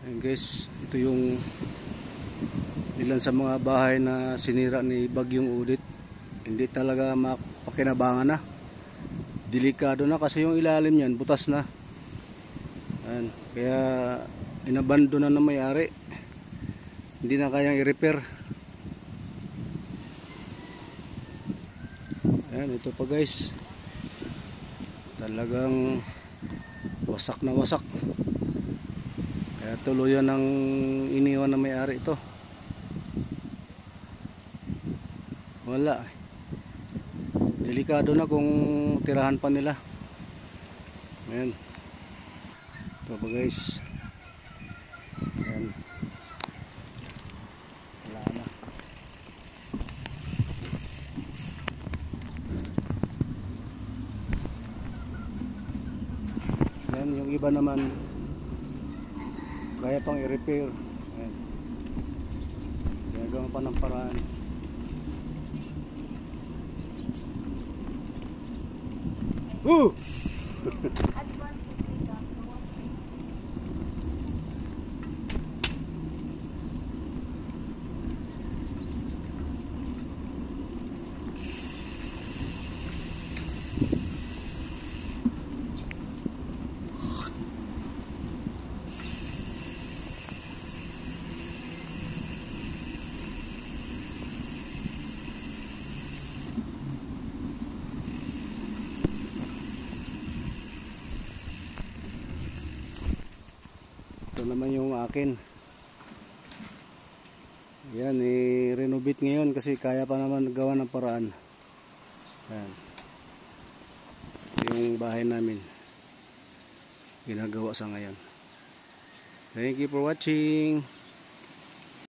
Ayan guys, ito yung ilan sa mga bahay na sinira ni Bagyong Odette. Hindi talaga mapakinabangan na. Delikado na kasi yung ilalim niyan butas na. Ayan, kaya inabando na ng may-ari. Hindi na kayang i-repair. Ayan, ito pa guys. Talagang wasak na wasak. Kaya tuluyan ng iniwan na may-ari ito. Wala. Delikado na kung tirahan pa nila. Ayan. Ito pa guys. Ayan. Wala na. Ayan, yung iba naman kaya pang i-repair. Ayan. Ginagawa pa ng paraan. Ito naman yung akin. Yan, i-renovate ngayon kasi kaya pa naman gawa ng paraan. Yan. Yung bahay namin ginagawa sa ngayon. Thank you for watching.